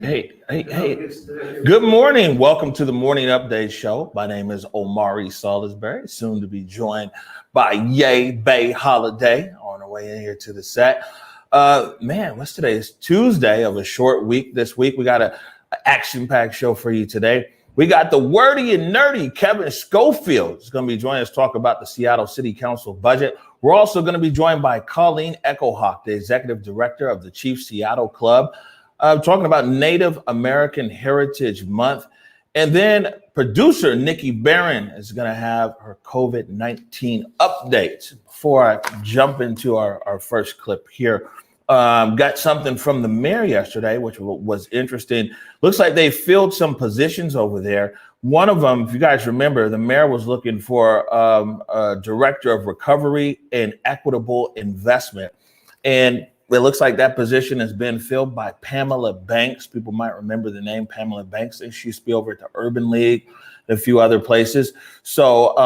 Hey. Good morning. Welcome to the Morning Update Show. My name is Omari Salisbury, soon to be joined by Yay Bay Holiday on the way in here to the set. What's today? It's Tuesday of a short week. This week, we got an action-packed show for you today. We got the wordy and nerdy Kevin Schofield is going to be joining us to talk about the Seattle City Council budget. We're also going to be joined by Colleen Echohawk, the executive director of the Cheif Seattle Club, talking about Native American Heritage Month. And then producer Nikki Barron is going to have her COVID-19 update. Before I jump into our first clip here, got something from the mayor yesterday, which was interesting. Looks like they filled some positions over there. One of them, if you guys remember, the mayor was looking for a director of recovery and equitable investment. And it looks like that position has been filled by Pamela Banks. People might remember the name Pamela Banks. She used to be over at the Urban League and a few other places. So,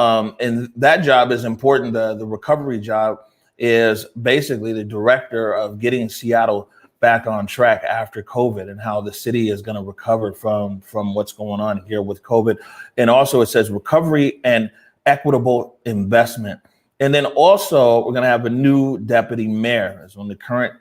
and that job is important. The recovery job is basically the director of getting Seattle back on track after COVID and how the city is going to recover from what's going on here with COVID. And also it says recovery and equitable investment. And then also we're going to have a new deputy mayor. As one of the current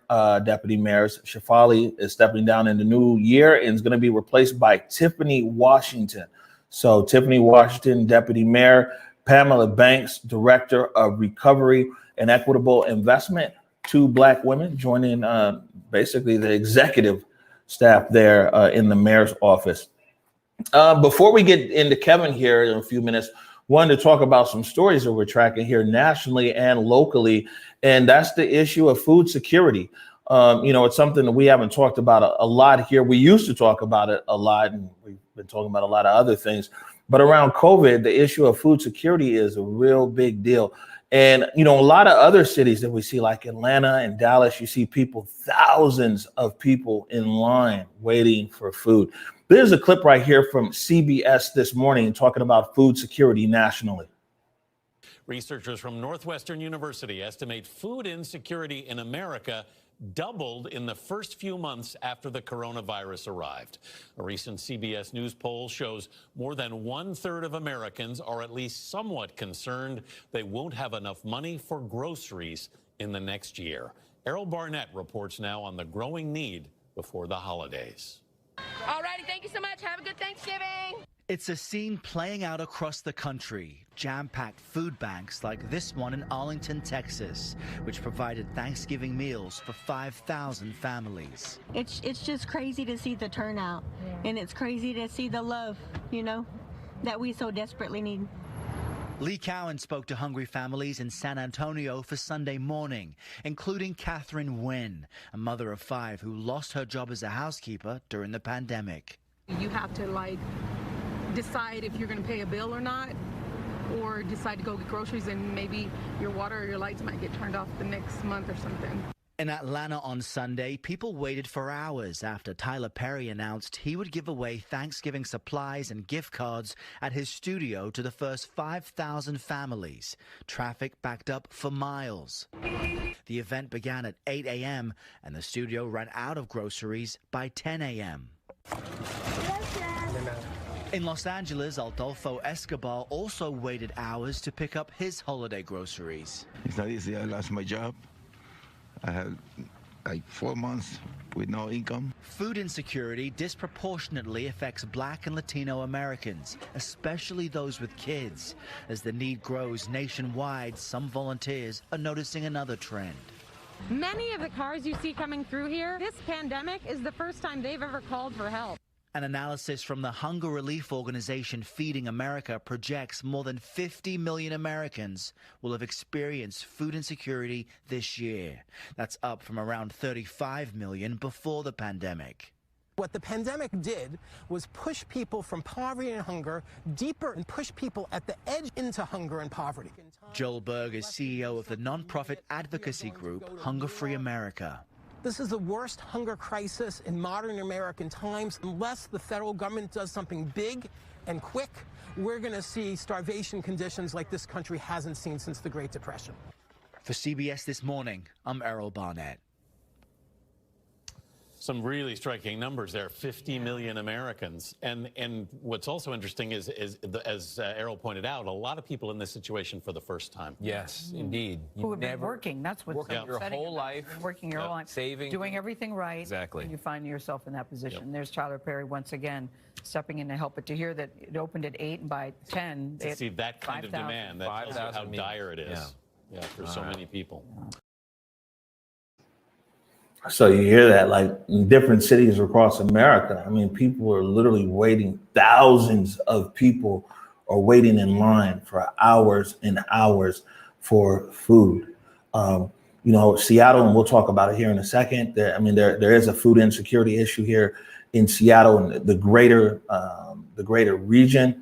deputy mayors, Cheif, is stepping down in the new year and is going to be replaced by Tiffany Washington. So Tiffany Washington, deputy mayor, Pamela Banks, director of recovery and equitable investment, two Black women joining basically the executive staff there in the mayor's office. Before we get into Kevin here in a few minutes, wanted to talk about some stories that we're tracking here nationally and locally, and that's the issue of food security. It's something that we haven't talked about a lot here. We used to talk about it a lot, and we've been talking about a lot of other things. But around COVID, the issue of food security is a real big deal. And, a lot of other cities that we see, like Atlanta and Dallas, you see thousands of people in line waiting for food. There's a clip right here from CBS this morning talking about food security nationally. Researchers from Northwestern University estimate food insecurity in America doubled in the first few months after the coronavirus arrived. A recent CBS News poll shows more than 1/3 of Americans are at least somewhat concerned they won't have enough money for groceries in the next year. Errol Barnett reports now on the growing need before the holidays. All righty, thank you so much. Have a good Thanksgiving. It's a scene playing out across the country. Jam-packed food banks like this one in Arlington, Texas, which provided Thanksgiving meals for 5,000 families. It's just crazy to see the turnout, and it's crazy to see the love, that we so desperately need. Lee Cowan spoke to hungry families in San Antonio for Sunday morning, including Catherine Nguyen, a mother of 5 who lost her job as a housekeeper during the pandemic. You have to decide if you're going to pay a bill or not, or decide to go get groceries, and maybe your water or your lights might get turned off the next month or something. In Atlanta on Sunday, people waited for hours after Tyler Perry announced he would give away Thanksgiving supplies and gift cards at his studio to the first 5,000 families. Traffic backed up for miles. The event began at 8 a.m. and the studio ran out of groceries by 10 a.m. In Los Angeles, Adolfo Escobar also waited hours to pick up his holiday groceries. It's not easy. I lost my job. I had 4 months with no income. Food insecurity disproportionately affects Black and Latino Americans, especially those with kids. As the need grows nationwide, some volunteers are noticing another trend. Many of the cars you see coming through here, this pandemic is the first time they've ever called for help. An analysis from the hunger relief organization Feeding America projects more than 50 million Americans will have experienced food insecurity this year. That's up from around 35 million before the pandemic. What the pandemic did was push people from poverty and hunger deeper and push people at the edge into hunger and poverty. Joel Berg is CEO of the nonprofit advocacy group Hunger Free America. This is the worst hunger crisis in modern American times. Unless the federal government does something big and quick, we're going to see starvation conditions like this country hasn't seen since the Great Depression. For CBS This Morning, I'm Errol Barnett. Some really striking numbers there, 50 million Americans. And what's also interesting is as Errol pointed out, a lot of people in this situation for the first time. Yes, indeed. Who have been working. That's what's working your whole life. Working your whole life. Saving. Doing everything right. Exactly. And you find yourself in that position. There's Tyler Perry once again stepping in to help. But to hear that it opened at 8 and by 10. To see that kind of demand, that tells you how dire it is. Yeah, for so many people. So you hear that, like in different cities across America. I mean, people are literally waiting. Thousands of people are waiting in line for hours and hours for food. You know, Seattle, and we'll talk about it here in a second. There is a food insecurity issue here in Seattle and the greater region,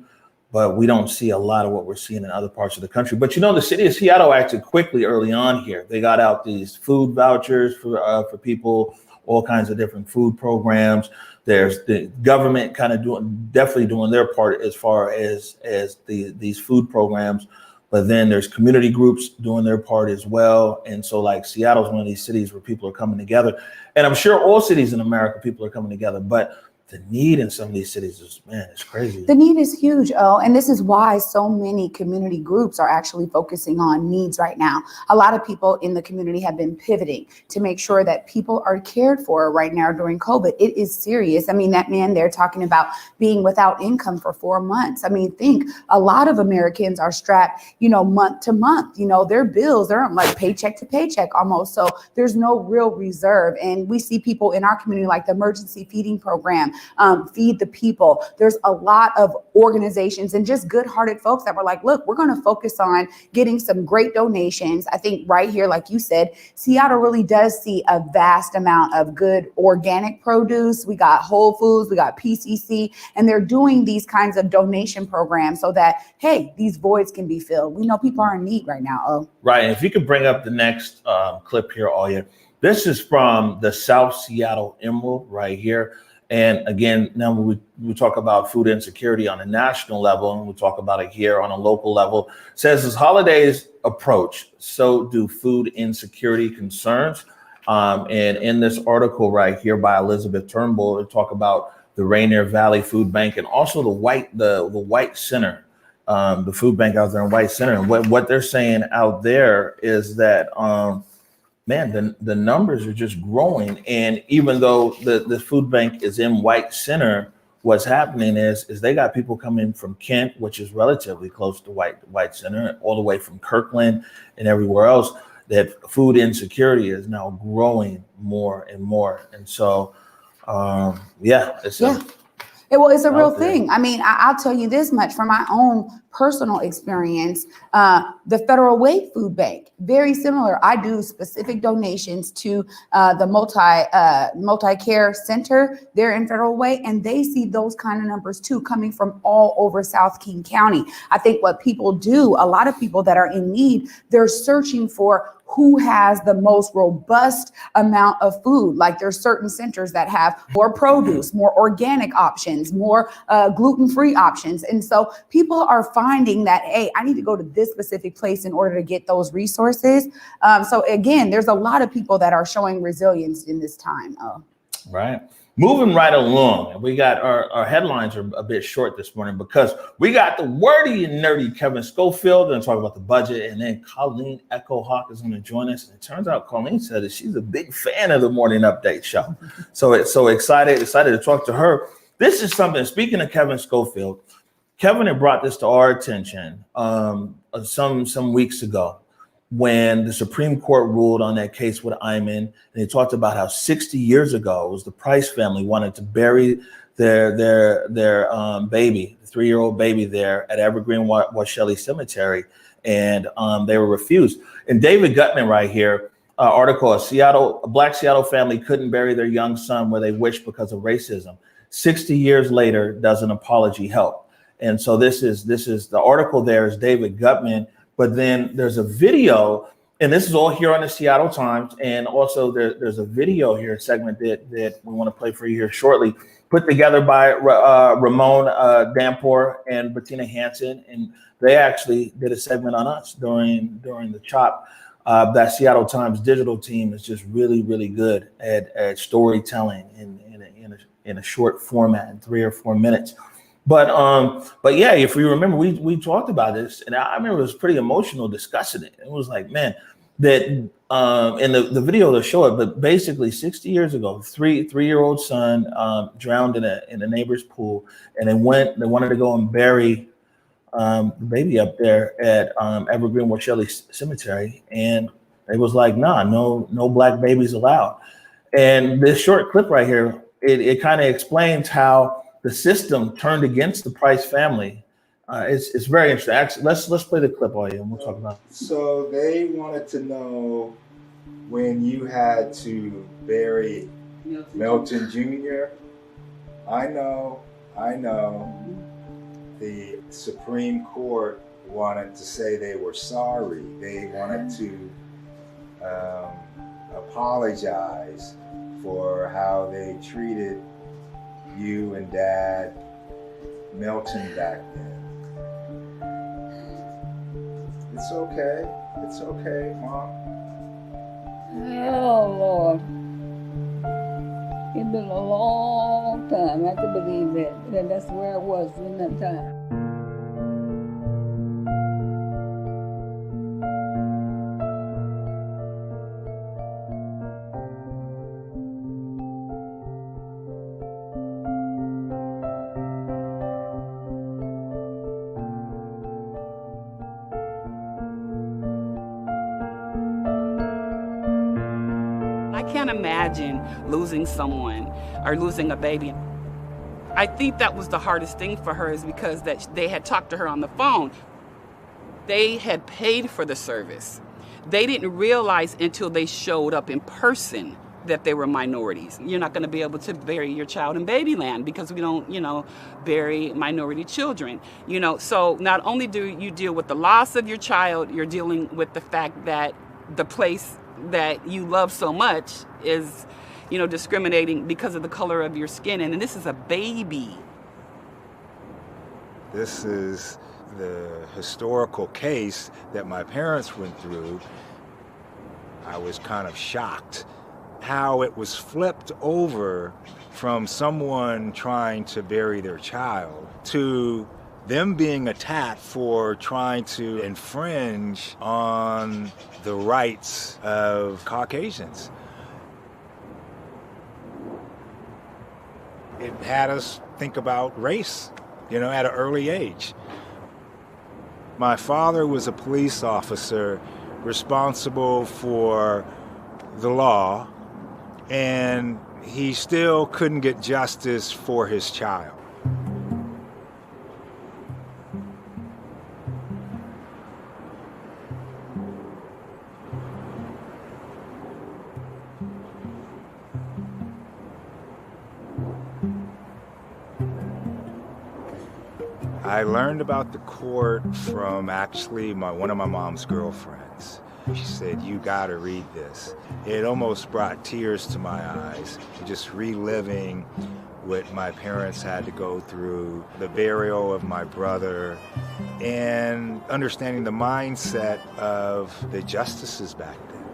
but we don't see a lot of what we're seeing in other parts of the country. But you know, the city of Seattle acted quickly early on here. They got out these food vouchers for people, all kinds of different food programs. There's the government kind of definitely doing their part as far as these food programs. But then there's community groups doing their part as well. And so like Seattle's one of these cities where people are coming together. And I'm sure all cities in America, people are coming together. But the need in some of these cities is, man, it's crazy. The need is huge, and this is why so many community groups are actually focusing on needs right now. A lot of people in the community have been pivoting to make sure that people are cared for right now during COVID. It is serious. I mean, that man there talking about being without income for 4 months. I mean, think a lot of Americans are strapped, month to month. Their bills, they're like paycheck to paycheck almost. So there's no real reserve. And we see people in our community like the emergency feeding program, Feed the People. There's a lot of organizations and just good-hearted folks that were like, look, we're going to focus on getting some great donations. I think right here, like you said, Seattle really does see a vast amount of good organic produce. We got Whole Foods, we got PCC, and they're doing these kinds of donation programs so that, hey, these voids can be filled. We know people are in need right now. Oh, right. And if you could bring up the next clip here, Alia. This is from the South Seattle Emerald right here. And again, now we talk about food insecurity on a national level, and we talk about it here on a local level. It says as holidays approach, so do food insecurity concerns. And in this article right here by Elizabeth Turnbull, they talk about the Rainier Valley Food Bank and also the White Center, the food bank out there in White Center. And what they're saying out there is that man, the numbers are just growing. And even though the food bank is in White Center, what's happening is they got people coming from Kent, which is relatively close to White Center, all the way from Kirkland and everywhere else, that food insecurity is now growing more and more. And so, it's a real thing. I mean, I'll tell you this much from my own personal experience. The Federal Way Food Bank, very similar. I do specific donations to the multi-care center there in Federal Way, and they see those kind of numbers too coming from all over South King County. I think what people do, a lot of people that are in need, they're searching for who has the most robust amount of food. Like there's certain centers that have more produce, more organic options, more gluten-free options. And so people are finding that, hey, I need to go to this specific place in order to get those resources. So again, there's a lot of people that are showing resilience in this time. Right. Moving right along, we got our headlines are a bit short this morning because we got the wordy and nerdy Kevin Schofield going to talk about the budget, and then Colleen Echohawk is going to join us. And it turns out Colleen said that she's a big fan of the Morning Update show, so it's so excited to talk to her. This is something. Speaking of Kevin Schofield, Kevin had brought this to our attention some weeks ago, when the Supreme Court ruled on that case with Iman, and they talked about how 60 years ago, it was the Price family wanted to bury their baby, the 3-year-old baby there at Evergreen Washelli Cemetery, and they were refused. And David Gutman right here, article, a Black Seattle family couldn't bury their young son where they wished because of racism. 60 years later, does an apology help? And so this is the article there is David Gutman. But then there's a video, and this is all here on the Seattle Times, and also there's a video here, segment that we want to play for you here shortly, put together by Ramon Dampour and Bettina Hansen, and they actually did a segment on us during the CHOP that Seattle Times digital team is just really, really good at storytelling in a short format, in 3 or 4 minutes. But yeah, if you remember, we talked about this, and I remember it was pretty emotional discussing it. It was like, man, that in the video they'll show it, but basically 60 years ago, three-year-old son drowned in a neighbor's pool, and they wanted to go and bury the baby up there at Evergreen Shelley Cemetery, and it was like, nah, no black babies allowed. And this short clip right here, it kind of explains how the system turned against the Price family. It's very interesting. Actually, let's play the clip all and we'll talk about it. So they wanted to know when you had to bury Milton Jr. I know. The Supreme Court wanted to say they were sorry. They wanted to apologize for how they treated you and Dad Milton back then. It's okay, Mom. Oh, Lord. It's been a long time. I can believe that. And that's where I was in that time. I can't imagine losing someone or losing a baby. I think that was the hardest thing for her, is because that they had talked to her on the phone. They had paid for the service. They didn't realize until they showed up in person that they were minorities. You're not going to be able to bury your child in Babyland because we don't, bury minority children. So not only do you deal with the loss of your child, you're dealing with the fact that the place that you love so much is, discriminating because of the color of your skin. And this is a baby. This is the historical case that my parents went through. I was kind of shocked how it was flipped over from someone trying to bury their child to them being attacked for trying to infringe on the rights of Caucasians. It had us think about race, at an early age. My father was a police officer responsible for the law, and he still couldn't get justice for his child. I learned about the court from actually one of my mom's girlfriends. She said, "You gotta read this." It almost brought tears to my eyes, just reliving what my parents had to go through, the burial of my brother, and understanding the mindset of the justices back then.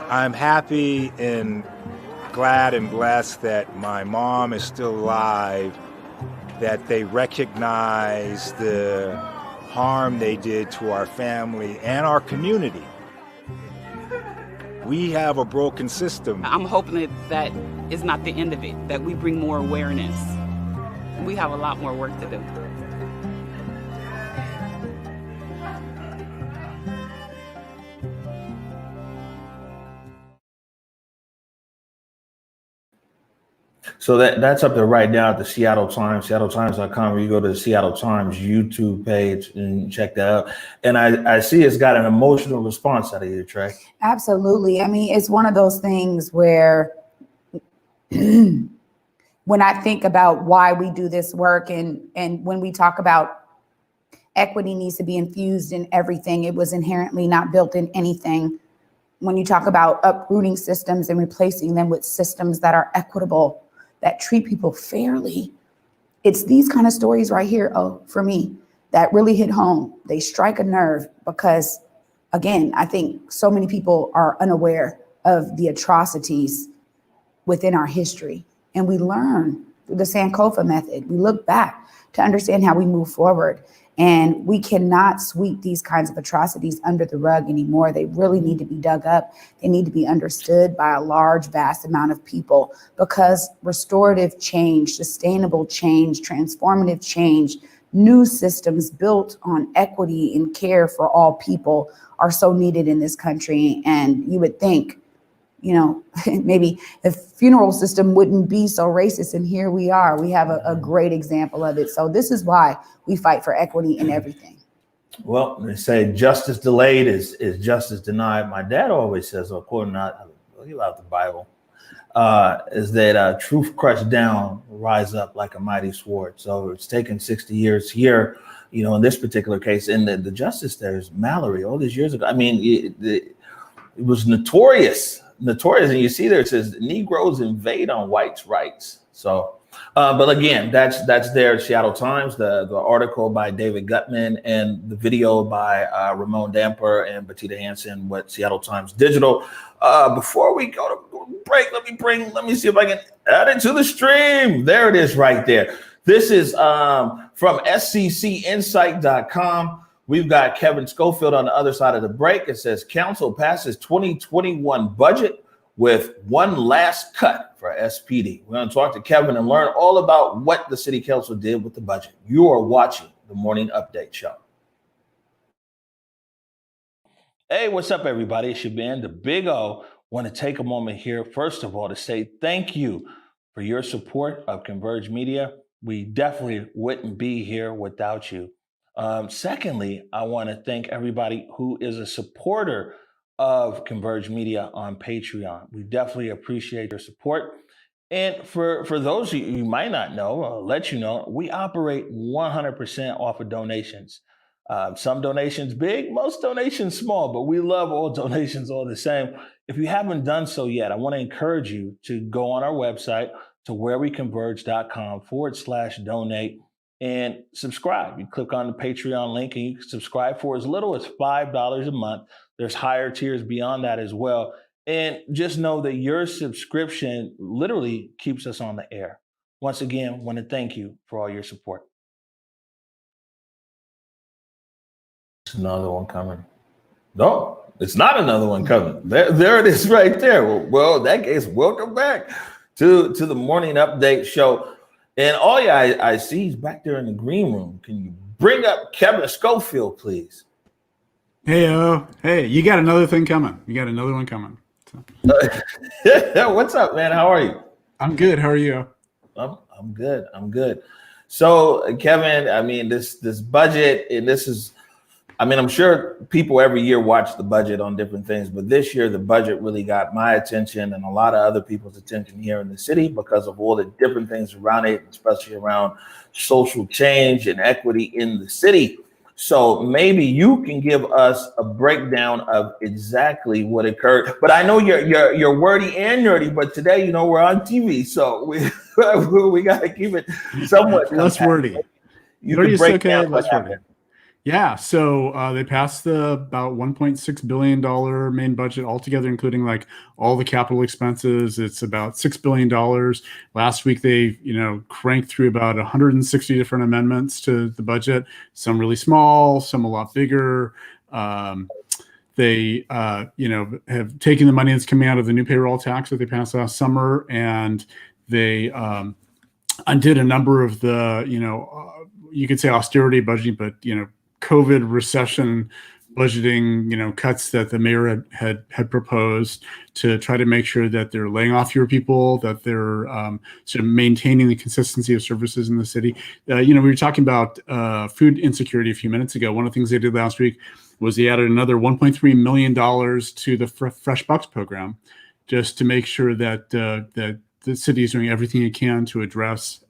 I'm happy and glad and blessed that my mom is still alive, that they recognize the harm they did to our family and our community. We have a broken system. I'm hoping that is not the end of it, that we bring more awareness. We have a lot more work to do. So that's up there right now at the Seattle Times, seattletimes.com, where you go to the Seattle Times YouTube page and check that out. And I see it's got an emotional response out of you, Trey. Absolutely. I mean, it's one of those things where when I think about why we do this work and when we talk about equity needs to be infused in everything, it was inherently not built in anything. When you talk about uprooting systems and replacing them with systems that are equitable, that treat people fairly, It's these kind of stories right here, for me, that really hit home. They strike a nerve because, again, I think so many people are unaware of the atrocities within our history. And we learn through the Sankofa method. We look back to understand how we move forward. And we cannot sweep these kinds of atrocities under the rug anymore. They really need to be dug up. They need to be understood by a large, vast amount of people, because restorative change, sustainable change, transformative change, new systems built on equity and care for all people are so needed in this country. And you would think, maybe the funeral system wouldn't be so racist. And here we are. We have a great example of it. So this is why we fight for equity in everything. Well, they say justice delayed is justice denied. My dad always says, according to the Bible, is that truth crushed down will rise up like a mighty sword. So it's taken 60 years here, in this particular case. And the justice there is Mallory all these years ago. I mean, it was notorious. And you see there, it says Negroes invade on whites' rights. So, but again, that's there. Seattle Times, the article by David Gutman and the video by Ramon Damper and Batita Hansen with Seattle Times Digital. Before we go to break, let me see if I can add it to the stream. There it is right there. This is from SCCInsight.com. We've got Kevin Schofield on the other side of the break. It says council passes 2021 budget with one last cut for SPD. We're going to talk to Kevin and learn all about what the city council did with the budget. You are watching the Morning Update Show. Hey, what's up, everybody? It's your man, the Big O. Want to take a moment here, first of all, to say thank you for your support of Converge Media. We definitely wouldn't be here without you. Secondly, I want to thank everybody who is a supporter of Converge Media on Patreon. We definitely appreciate your support. And for those of you who might not know, I'll let you know, we operate 100% off of donations. Some donations big, most donations small, but we love all donations all the same. If you haven't done so yet, I want to encourage you to go on our website to whereweconverge.com/donate. And subscribe. You click on the Patreon link and you can subscribe for as little as $5 a month. There's higher tiers beyond that as well. And just know that your subscription literally keeps us on the air. Once again, I want to thank you for all your support. There's another one coming. No, it's not another one coming. There it is right there. Well, in that case, welcome back to the Morning Update Show. And I see he's back there in the green room. Can you bring up Kevin Schofield, please? Hey, you got another thing coming. You got another one coming. So. What's up, man? How are you? I'm good. How are you? I'm good. So, Kevin, I mean, this budget, and this is, I mean, I'm sure people every year watch the budget on different things, but this year the budget really got my attention and a lot of other people's attention here in the city because of all the different things around it, especially around social change and equity in the city. So maybe you can give us a breakdown of exactly what occurred. But I know you're wordy and nerdy, but today, we're on TV, so we got to keep it somewhat less wordy. You can break down less what happened. wordy. Yeah, so they passed the about $1.6 billion main budget altogether, including like all the capital expenses. It's about $6 billion. Last week, they cranked through about 160 different amendments to the budget. Some really small, some a lot bigger. They have taken the money that's coming out of the new payroll tax that they passed last summer, and they undid a number of the you could say austerity budgeting, but COVID recession budgeting, cuts that the mayor had proposed to try to make sure that they're laying off fewer people, that they're sort of maintaining the consistency of services in the city. We were talking about food insecurity a few minutes ago. One of the things they did last week was they added another $1.3 million to the Fresh Bucks program, just to make sure that that the city is doing everything it can to address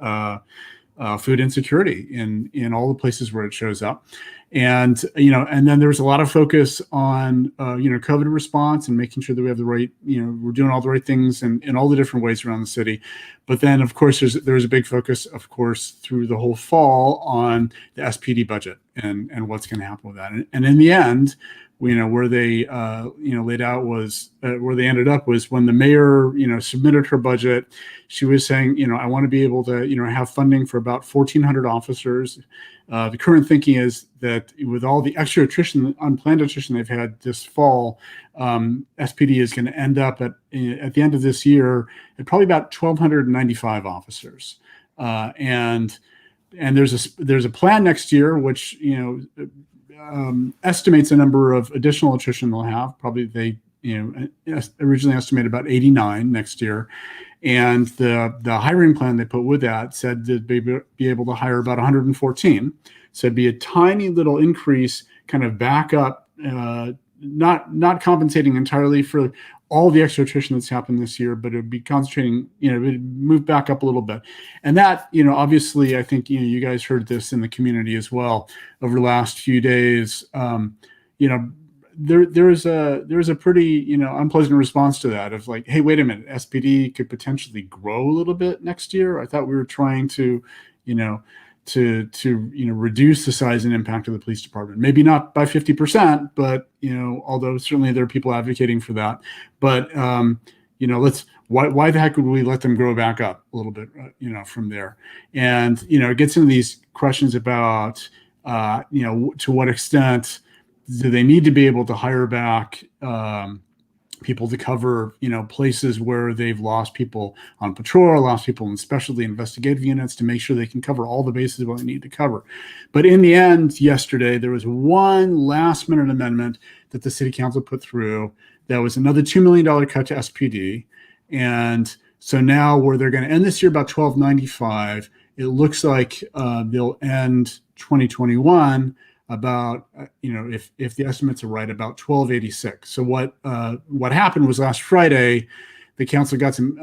food insecurity in all the places where it shows up. And, and then there's a lot of focus on, COVID response and making sure that we have the right, we're doing all the right things in all the different ways around the city. But then, of course, there's a big focus, of course, through the whole fall on the SPD budget and what's going to happen with that. And in the end, where they, laid out was where they ended up was when the mayor, submitted her budget, she was saying, I want to be able to, have funding for about 1,400 officers. The current thinking is that with all the extra attrition, unplanned attrition they've had this fall, SPD is going to end up at the end of this year at probably about 1,295 officers. And there's a plan next year, which estimates a number of additional attrition they'll have. Probably they originally estimated about 89 next year. And the hiring plan they put with that said that they'd be able to hire about 114. So it'd be a tiny little increase, kind of back up, not compensating entirely for all the extra attrition that's happened this year, but it would be concentrating, it would move back up a little bit. And that, obviously, I think, you guys heard this in the community as well over the last few days. There's a pretty, unpleasant response to that of like, hey, wait a minute, SPD could potentially grow a little bit next year. I thought we were trying to, reduce the size and impact of the police department. Maybe not by 50%, but, although certainly there are people advocating for that. But, why the heck would we let them grow back up a little bit, from there? And, it gets into these questions about, to what extent do they need to be able to hire back people to cover, places where they've lost people on patrol, lost people in specialty investigative units to make sure they can cover all the bases what they need to cover. But in the end, yesterday, there was one last minute amendment that the city council put through that was another $2 million cut to SPD. And so now where they're going to end this year about $1,295, it looks like they'll end 2021 about, if the estimates are right, about 1286. So what happened was last Friday, the council got some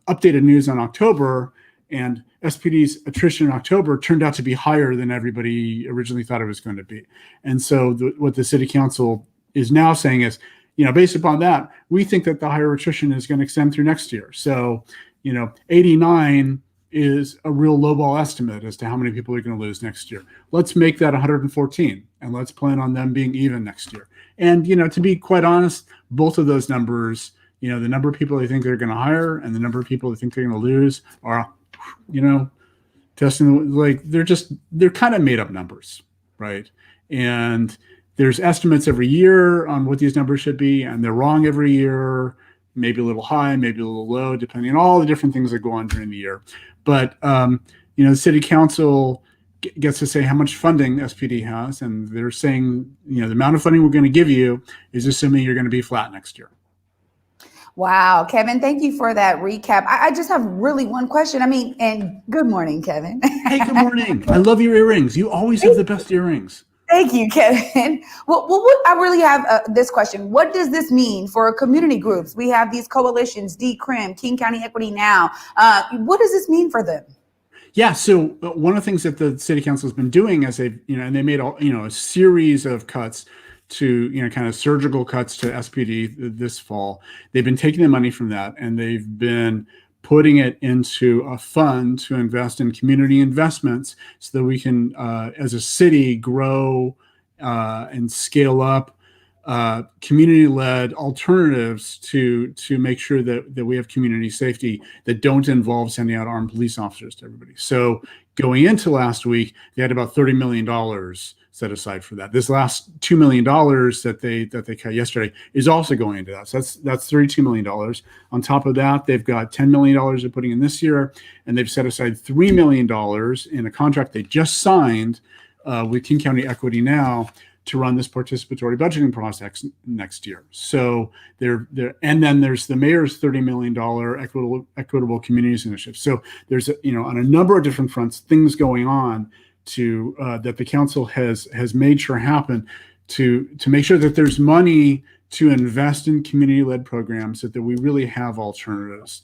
updated news on October, and SPD's attrition in October turned out to be higher than everybody originally thought it was going to be. And so what the city council is now saying is, based upon that, we think that the higher attrition is going to extend through next year. So, 89 is a real lowball estimate as to how many people are going to lose next year. Let's make that 114, and let's plan on them being even next year. And, to be quite honest, both of those numbers, the number of people they think they're going to hire and the number of people they think they're going to lose are, testing, like, they're kind of made up numbers, right? And there's estimates every year on what these numbers should be, and they're wrong every year, maybe a little high, maybe a little low, depending on all the different things that go on during the year. But, the city council gets to say how much funding SPD has, and they're saying, the amount of funding we're going to give you is assuming you're going to be flat next year. Wow, Kevin, thank you for that recap. I just have really one question. And good morning, Kevin. Hey, good morning. I love your earrings. You always have the best earrings. Thank you, Kevin. Well, I really have this question. What does this mean for community groups? We have these coalitions, DCRIM, King County Equity Now. What does this mean for them? Yeah, so one of the things that the city council has been doing as they, and they made a series of cuts to, kind of surgical cuts to SPD this fall. They've been taking the money from that, and they've been putting it into a fund to invest in community investments so that we can, as a city, grow and scale up community-led alternatives to make sure that we have community safety that don't involve sending out armed police officers to everybody. So going into last week, they had about $30 million set aside for that. This last $2 million that they cut yesterday is also going into that. So that's $32 million. On top of that, they've got $10 million they're putting in this year, and they've set aside $3 million in a contract they just signed with King County Equity Now to run this participatory budgeting process next year. So and then there's the mayor's $30 million equitable communities initiative. So there's on a number of different fronts things going on to that the council has made sure happen to make sure that there's money to invest in community-led programs so that we really have alternatives.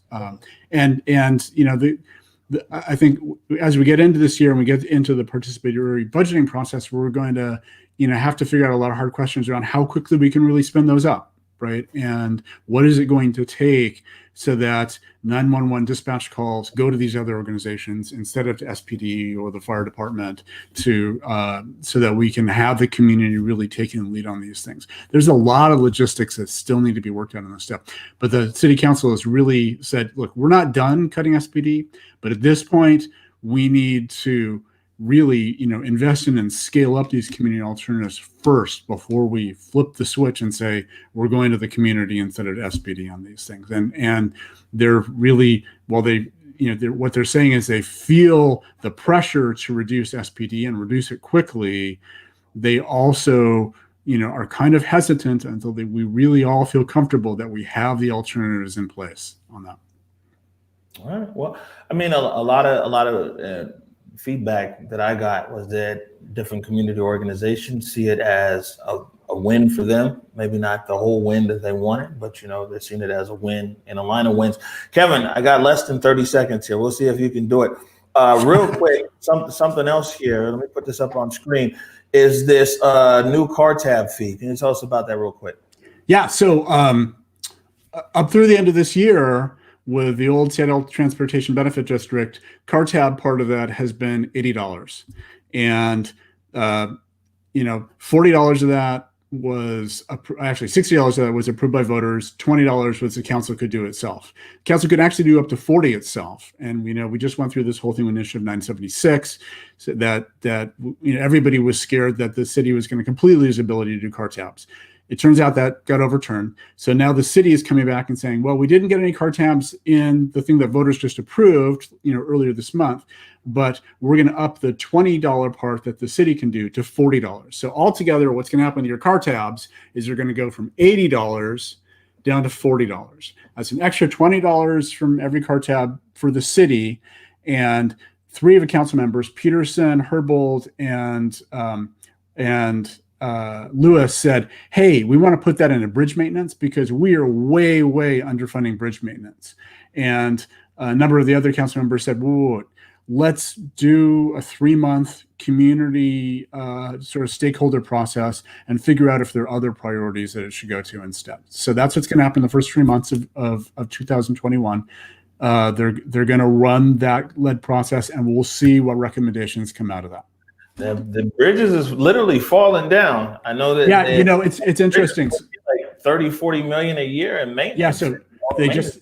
I think as we get into this year and we get into the participatory budgeting process, we're going to, have to figure out a lot of hard questions around how quickly we can really spin those up, right? And what is it going to take so that 911 dispatch calls go to these other organizations instead of to SPD or the fire department so that we can have the community really taking the lead on these things. There's a lot of logistics that still need to be worked out on this stuff. But the city council has really said, look, we're not done cutting SPD, but at this point, we need to really, invest in and scale up these community alternatives first before we flip the switch and say we're going to the community instead of SPD on these things. And they're really, what they're saying is they feel the pressure to reduce SPD and reduce it quickly. They also, are kind of hesitant until we really all feel comfortable that we have the alternatives in place on that. All right. Well, I mean, a lot of feedback that I got was that different community organizations see it as a win for them. Maybe not the whole win that they wanted, but they're seeing it as a win in a line of wins. Kevin, I got less than 30 seconds here. We'll see if you can do it. Real quick, something else here. Let me put this up on screen. Is this new car tab fee? Can you tell us about that real quick? Yeah. So up through the end of this year, with the old Seattle Transportation Benefit District, car tab part of that has been $80. And, $40 of that was actually $60 of that was approved by voters. $20 was the council could do itself. Council could actually do up to $40 itself. And, we just went through this whole thing with Initiative 976, so that everybody was scared that the city was going to completely lose the ability to do car tabs. It turns out that got overturned. So now the city is coming back and saying, well, we didn't get any car tabs in the thing that voters just approved, earlier this month, but we're going to up the $20 part that the city can do to $40. So altogether, what's going to happen to your car tabs is they're going to go from $80 down to $40. That's an extra $20 from every car tab for the city. And three of the council members, Peterson, Herbold, and Lewis said, hey, we want to put that into bridge maintenance because we are way, way underfunding bridge maintenance. And a number of the other council members said, whoa, let's do a 3-month community sort of stakeholder process and figure out if there are other priorities that it should go to instead. So that's what's going to happen the first 3 months of 2021. They're going to run that lead process, and we'll see what recommendations come out of that. The bridges is literally falling down. I know that. Yeah, it's interesting. Like 30-40 million a year in maintenance. Yeah, so they just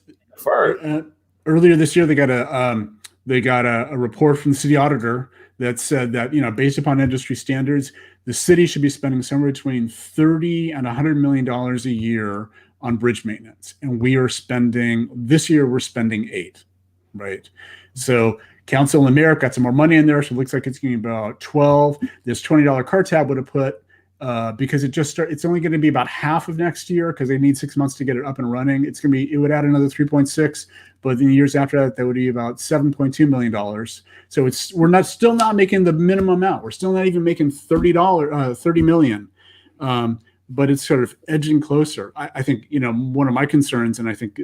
earlier this year they got a report from the city auditor that said that based upon industry standards, the city should be spending somewhere between $30 and $100 million a year on bridge maintenance, and we're spending $8, right? So Council and Mayor got some more money in there, so it looks like it's going to be about 12. This $20 car tab would have put, because it's only going to be about half of next year because they need 6 months to get it up and running. It would add another 3.6, but in the years after that would be about $7.2 million. So we're still not making the minimum amount. We're still not even making $30 million. But it's sort of edging closer. I think, one of my concerns, and I think,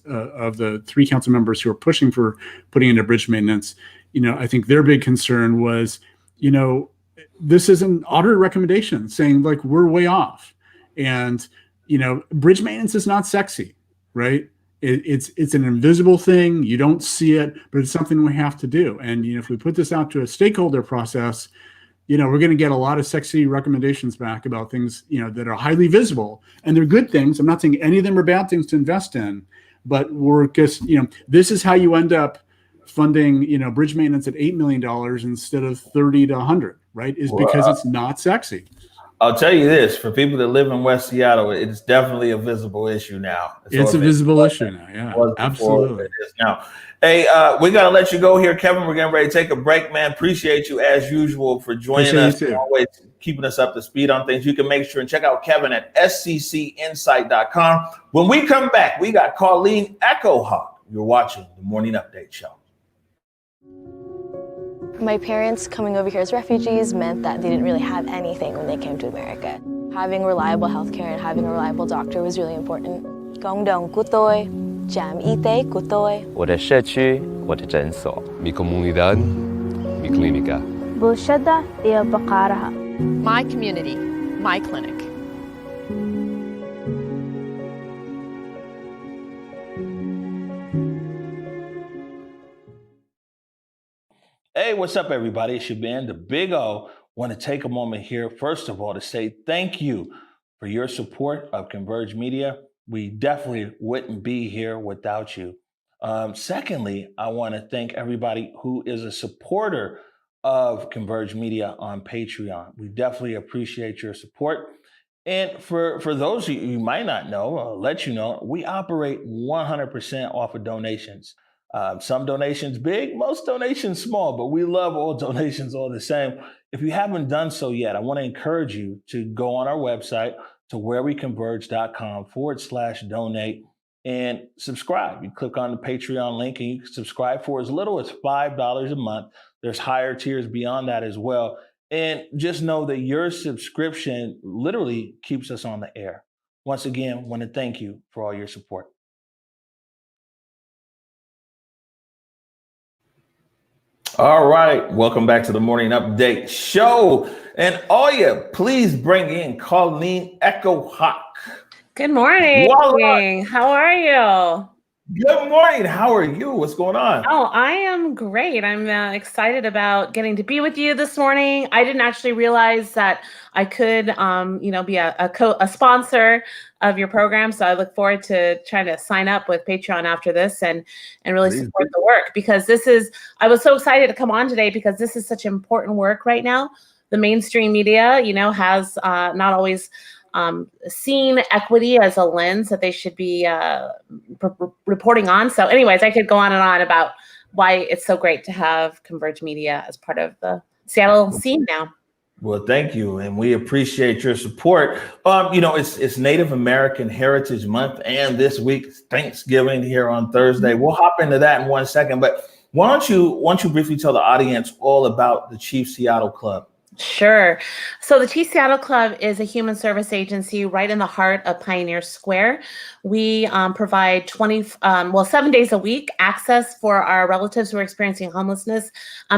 of the 3 council members who are pushing for putting into bridge maintenance, I think their big concern was, this is an auditor recommendation saying like, we're way off. And, bridge maintenance is not sexy, right? It's an invisible thing. You don't see it, but it's something we have to do. And, if we put this out to a stakeholder process, we're going to get a lot of sexy recommendations back about things, that are highly visible, and they're good things. I'm not saying any of them are bad things to invest in, but we're just, this is how you end up funding, bridge maintenance at $8 million instead of 30 to 100, right? Is because it's not sexy. I'll tell you this, for people that live in West Seattle, it's definitely a visible issue now. It's a visible issue now. Yeah, absolutely. It is now. Hey, we got to let you go here, Kevin. We're getting ready to take a break, man. Appreciate you as usual for joining us. Always keeping us up to speed on things. You can make sure and check out Kevin at SCCInsight.com. When we come back, we got Colleen Echohawk. You're watching the Morning Update Show. My parents coming over here as refugees meant that they didn't really have anything when they came to America. Having reliable healthcare and having a reliable doctor was really important. Gong dong ku tôi, Jamite của tôi. 我的社区，我的诊所。Mi comunidad, mi clínica. Bulshada iyo baqaaraha. My community, my clinic. Hey, what's up, everybody? It's your man, the Big O. Want to take a moment here, first of all, to say thank you for your support of Converge Media. We definitely wouldn't be here without you. Secondly, I want to thank everybody who is a supporter of Converge Media on Patreon. We definitely appreciate your support. And for those of you might not know, I'll let you know, we operate 100% off of donations. Some donations big, most donations small, but we love all donations all the same. If you haven't done so yet, I want to encourage you to go on our website to whereweconverge.com/donate and subscribe. You click on the Patreon link and you can subscribe for as little as $5 a month. There's higher tiers beyond that as well. And just know that your subscription literally keeps us on the air. Once again, I want to thank you for all your support. All right, welcome back to the Morning Update Show. And please bring in Colleen Echohawk. Good morning. Voila. How are you? Good morning. How are you? What's going on? Oh, I am great. I'm excited about getting to be with you this morning. I didn't actually realize that I could, be a sponsor of your program. So I look forward to trying to sign up with Patreon after this and really support the work, because I was so excited to come on today because this is such important work right now. The mainstream media, has not always seen equity as a lens that they should be reporting on. So anyways, I could go on and on about why it's so great to have Converge Media as part of the Seattle scene now. Well, thank you. And we appreciate your support. It's Native American Heritage Month, and this week Thanksgiving here on Thursday. We'll hop into that in 1 second, but why don't you briefly tell the audience all about the Cheif Seattle Club? Sure. So the Cheif Seattle Club is a human service agency right in the heart of Pioneer Square. We provide 7 days a week access for our relatives who are experiencing homelessness,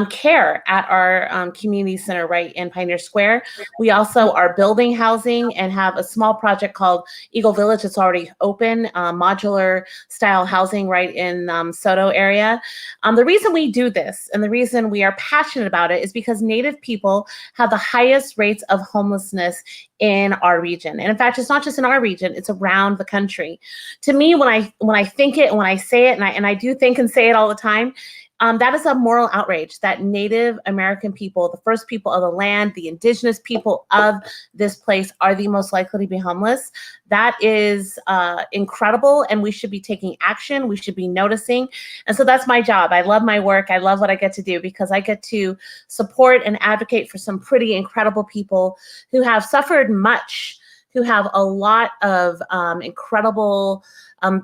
care at our community center right in Pioneer Square. We also are building housing and have a small project called Eagle Village that's already open, modular style housing right in Soto area. The reason we do this and the reason we are passionate about it is because Native people have the highest rates of homelessness in our region. And in fact, it's not just in our region, it's around the country. To me, when I think it and when I say it, and I do think and say it all the time, that is a moral outrage that Native American people, the first people of the land, the indigenous people of this place, are the most likely to be homeless. That is incredible, and we should be taking action. We should be noticing. And so that's my job. I love my work. I love what I get to do because I get to support and advocate for some pretty incredible people who have suffered much, who have a lot of incredible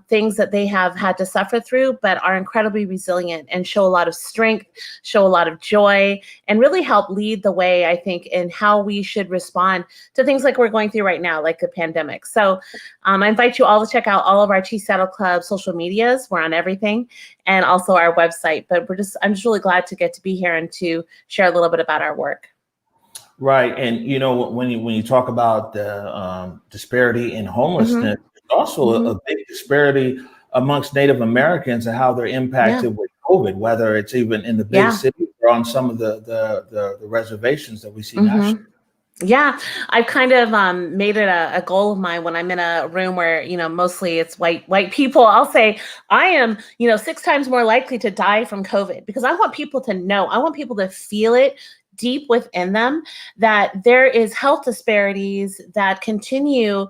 things that they have had to suffer through, but are incredibly resilient and show a lot of strength, show a lot of joy, and really help lead the way, I think, in how we should respond to things like we're going through right now, like the pandemic. So I invite you all to check out all of our Cheif Seattle Club social medias. We're on everything, and also our website. But I'm just really glad to get to be here and to share a little bit about our work. Right. And, when you talk about the disparity in homelessness, there's also a big disparity amongst Native Americans and how they're impacted with COVID, whether it's even in the big cities or on some of the reservations that we see nationally. Yeah, I've kind of made it a goal of mine when I'm in a room where, mostly it's white people. I'll say I am, 6 times more likely to die from COVID because I want people to know, I want people to feel it deep within them that there is health disparities that continue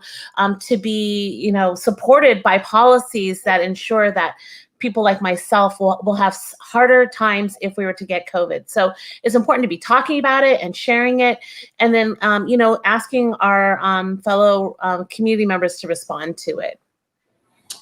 to be, supported by policies that ensure that people like myself will have harder times if we were to get COVID. So it's important to be talking about it and sharing it, and then, asking our fellow community members to respond to it.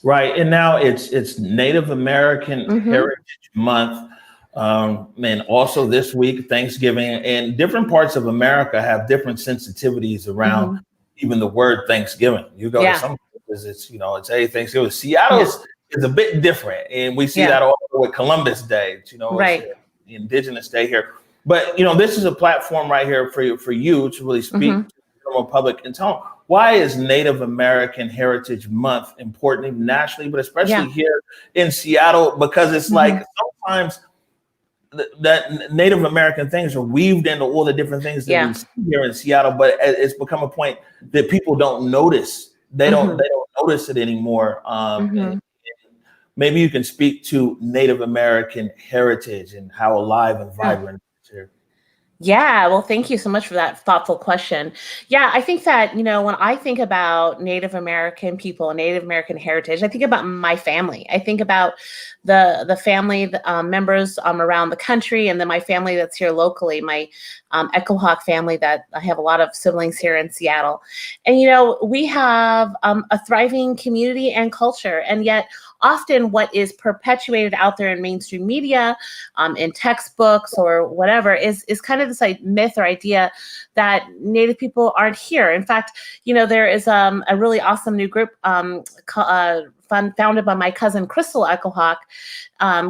Right. And now it's Native American Heritage Month. And also this week, Thanksgiving, and different parts of America have different sensitivities around even the word Thanksgiving. You go to some places, it's hey, Thanksgiving. Seattle's is a bit different, and we see Yeah. that also with Columbus Day. You know, Right. it's the Indigenous Day here. But you know, this is a platform right here for you to really speak to the general public and tell them, why is Native American Heritage Month important, even nationally, but especially here in Seattle? Because it's like sometimes that Native American things are weaved into all the different things that we see here in Seattle, but it's become a point that people don't notice. They don't notice it anymore. And maybe you can speak to Native American heritage and how alive and vibrant it is here. Yeah, well, thank you so much for that thoughtful question. Yeah, I think that, you know, when I think about Native American people, Native American heritage, I think about my family. I think about the family members around the country, and then my family that's here locally, my Echohawk family, that I have a lot of siblings here in Seattle. And, you know, we have a thriving community and culture, and yet often what is perpetuated out there in mainstream media, in textbooks or whatever, is kind of this myth or idea that Native people aren't here. In fact, you know, there is a really awesome new group founded by my cousin Crystal Echohawk,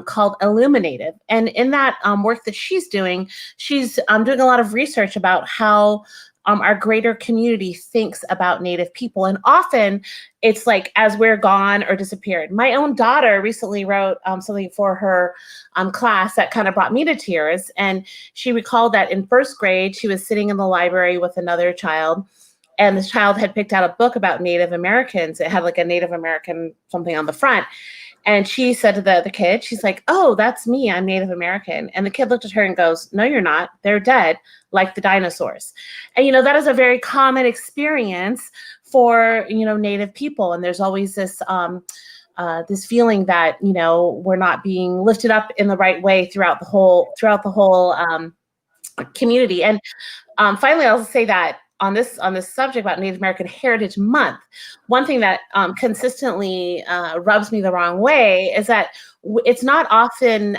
called Illuminated. And in that work that she's doing a lot of research about how our greater community thinks about Native people. And often it's like as we're gone or disappeared. My own daughter recently wrote something for her class that kind of brought me to tears. And she recalled that in first grade, she was sitting in the library with another child, and this child had picked out a book about Native Americans. It had like a Native American something on the front. And she said to the kid, she's like, "Oh, that's me. I'm Native American." And the kid looked at her and goes, "No, you're not. They're dead, like the dinosaurs." And, you know, that is a very common experience for, you know, Native people. And there's always this this feeling that, you know, we're not being lifted up in the right way throughout the whole community. And finally, I'll say that on this subject about Native American Heritage Month, one thing that consistently rubs me the wrong way is that it's not often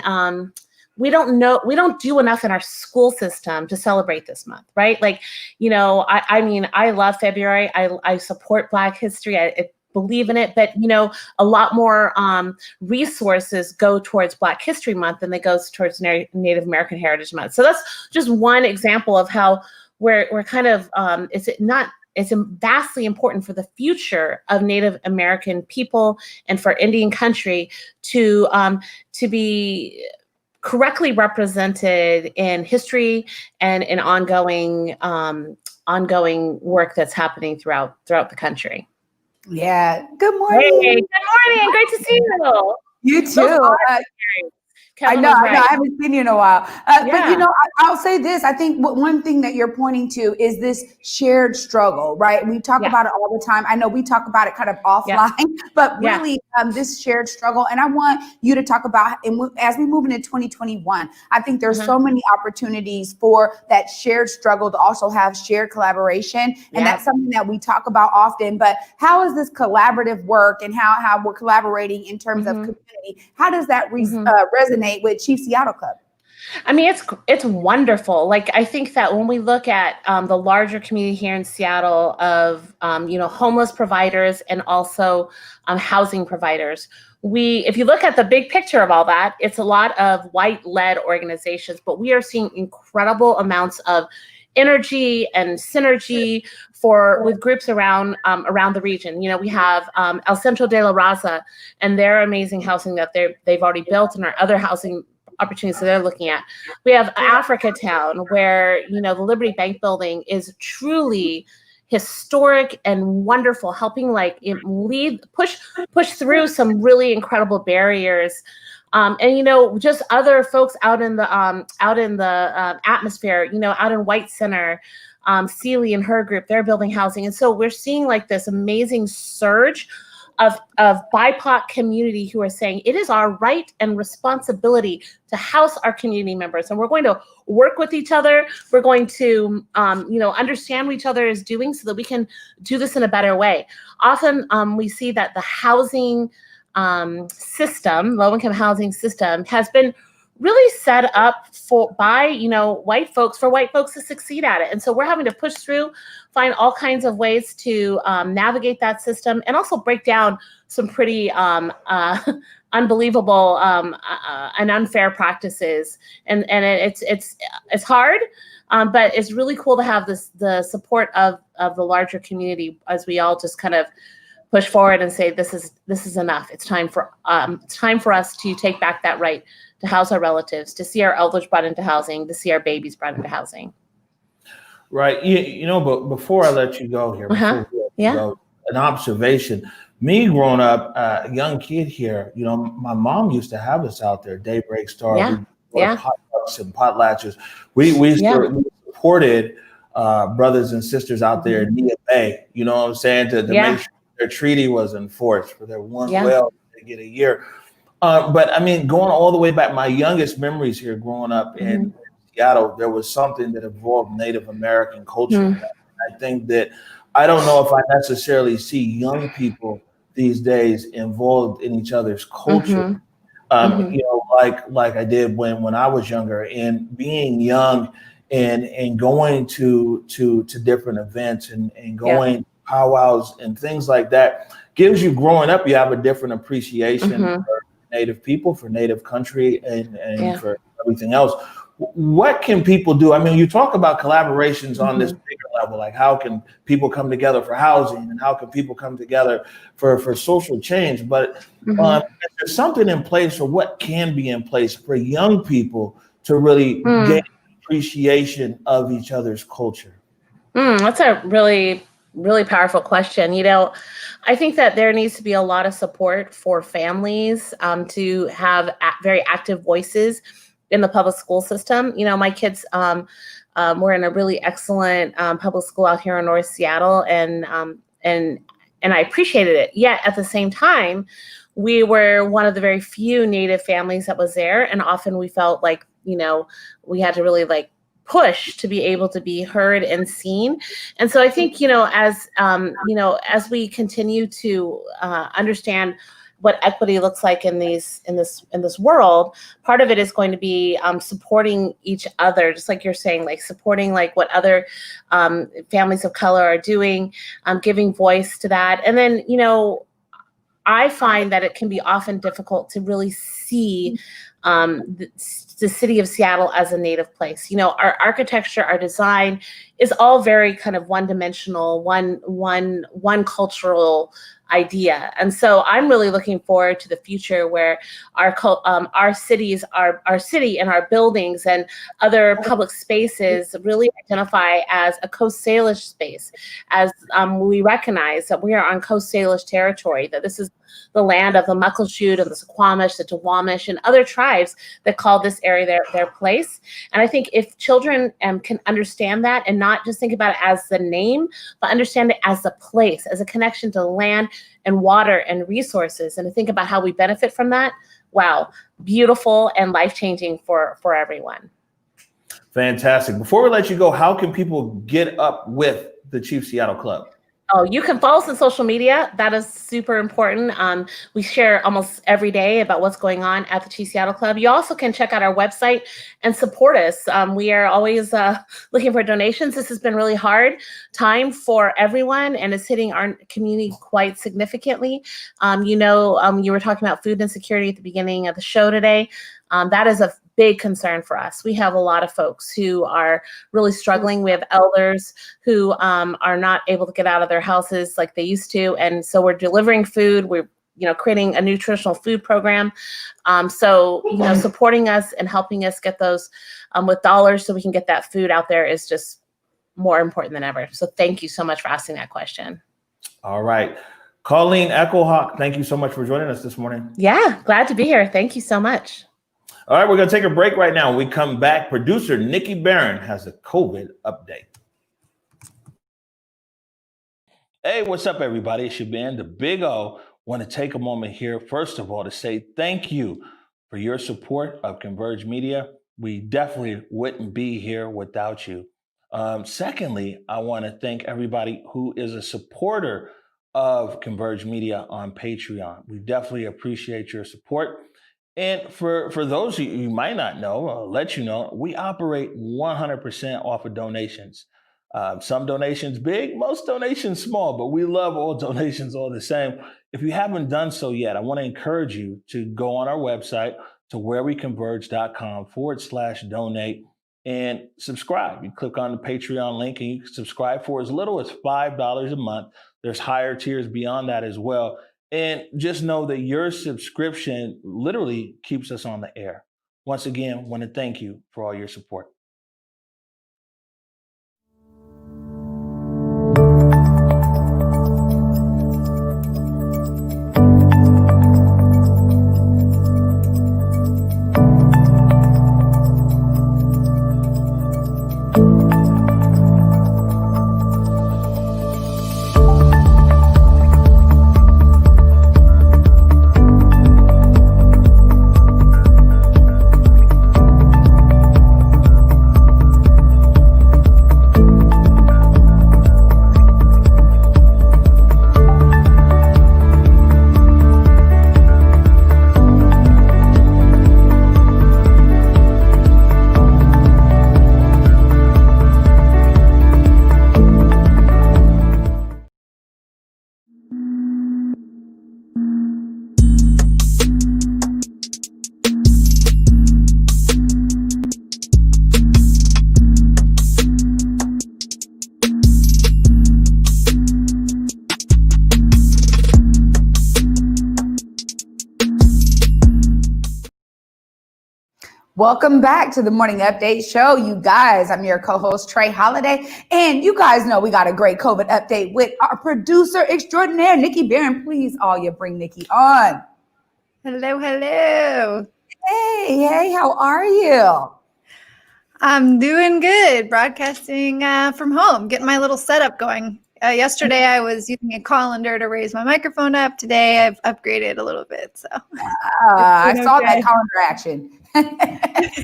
we don't do enough in our school system to celebrate this month, right? Like, you know, I mean, I love February. I support Black history. I believe in it, but, you know, a lot more resources go towards Black History Month than they go towards Native American Heritage Month. So that's just one example of how we're kind of it's vastly important for the future of Native American people and for Indian country to be correctly represented in history and in ongoing work that's happening throughout the country. Yeah. Good morning. Hey, good morning. Great to see you. You too. I know, I haven't seen you in a while. But, you know, I'll say this. I think one thing that you're pointing to is this shared struggle, right? We talk about it all the time. I know we talk about it kind of offline, but really this shared struggle. And I want you to talk about, and as we move into 2021, I think there's so many opportunities for that shared struggle to also have shared collaboration. And that's something that we talk about often. But how is this collaborative work and how we're collaborating in terms of community? How does that resonate with Cheif Seattle Club? I mean, it's wonderful. Like, I think that when we look at the larger community here in Seattle of, you know, homeless providers and also housing providers, if you look at the big picture of all that, it's a lot of white-led organizations, but we are seeing incredible amounts of energy and synergy with groups around the region. You know, we have El Centro de la Raza and their amazing housing that they've already built, and our other housing opportunities that they're looking at. We have Africa Town, where, you know, the Liberty Bank building is truly historic and wonderful, helping like push through some really incredible barriers. And, you know, just other folks out in the atmosphere, you know, out in White Center, Celie and her group, they're building housing. And so we're seeing like this amazing surge of BIPOC community who are saying it is our right and responsibility to house our community members. And we're going to work with each other. We're going to, you know, understand what each other is doing so that we can do this in a better way. Often we see that the housing system, low-income housing system, has been really set up by white folks for white folks to succeed at it. And so we're having to push through, find all kinds of ways to navigate that system, and also break down some pretty unbelievable and unfair practices. And it's hard, but it's really cool to have the support of the larger community as we all just kind of push forward and say this is enough. It's time for us to take back that right to house our relatives, to see our elders brought into housing, to see our babies brought into housing. Right. But before I let you go here, an observation. Me growing up, a young kid here, my mom used to have us out there, Daybreak Star, potlucks and potlatches. We supported brothers and sisters out there in Nia Bay, you know what I'm saying, to make sure their treaty was enforced for their one well to get a year. But I mean, going all the way back, my youngest memories here growing up in Seattle, there was something that involved Native American culture. I think that I don't know if I necessarily see young people these days involved in each other's culture. Like I did when I was younger, and being young and going to different events and going powwows and things like that gives you, growing up, you have a different appreciation for Native people, for Native country, and for everything else. What can people do? I mean, you talk about collaborations on this bigger level, like how can people come together for housing, and how can people come together for social change? But is there something in place, or what can be in place for young people to really gain appreciation of each other's culture? That's a really, really powerful question. I think that there needs to be a lot of support for families to have very active voices in the public school system. My kids were in a really excellent public school out here in North Seattle, and I appreciated it. Yet at the same time, we were one of the very few Native families that was there, and often we felt like we had to really push to be able to be heard and seen. And so I think as we continue to understand what equity looks like in this world, part of it is going to be supporting each other, just like you're saying, supporting what other families of color are doing, giving voice to that. And then I find that it can be often difficult to really see the city of Seattle as a Native place. Our architecture, our design is all very kind of one-dimensional, one cultural idea. And so I'm really looking forward to the future where our cities, our city and our buildings and other public spaces really identify as a Coast Salish space, as we recognize that we are on Coast Salish territory, that this is the land of the Muckleshoot and the Suquamish, the Duwamish, and other tribes that call this area their place. And I think if children can understand that and not just think about it as the name, but understand it as the place, as a connection to land and water and resources, and to think about how we benefit from that, wow, beautiful and life-changing for everyone. Fantastic. Before we let you go, how can people get up with the Cheif Seattle Club? Oh, you can follow us on social media. That is super important. We share almost every day about what's going on at the Cheif Seattle Club. You also can check out our website and support us. We are always looking for donations. This has been really hard time for everyone, and it's hitting our community quite significantly. You were talking about food insecurity at the beginning of the show today. That is a big concern for us. We have a lot of folks who are really struggling. We have elders who are not able to get out of their houses like they used to. And so we're delivering food. We're creating a nutritional food program. Supporting us and helping us get those with dollars so we can get that food out there is just more important than ever. So thank you so much for asking that question. All right. Colleen Echohawk, thank you so much for joining us this morning. Yeah, glad to be here. Thank you so much. All right, we're going to take a break right now. When we come back, producer Nikki Barron has a COVID update. Hey, what's up, everybody? It's your man, the Big O. Want to take a moment here, first of all, to say thank you for your support of Converge Media. We definitely wouldn't be here without you. Secondly, I want to thank everybody who is a supporter of Converge Media on Patreon. We definitely appreciate your support. And for those you might not know, I'll let you know, we operate 100% off of donations. Some donations big, most donations small, but we love all donations all the same. If you haven't done so yet, I want to encourage you to go on our website to whereweconverge.com/donate and subscribe. You click on the Patreon link and you can subscribe for as little as $5 a month. There's higher tiers beyond that as well. And just know that your subscription literally keeps us on the air. Once again, I want to thank you for all your support. Welcome back to the Morning Update Show, you guys. I'm your co-host, Trey Holiday, and you guys know we got a great COVID update with our producer extraordinaire, Nikki Barron. Please, all you bring Nikki on. Hello, hello. Hey, how are you? I'm doing good, broadcasting from home, getting my little setup going. Yesterday, I was using a colander to raise my microphone up. Today, I've upgraded a little bit. So I saw that colander action.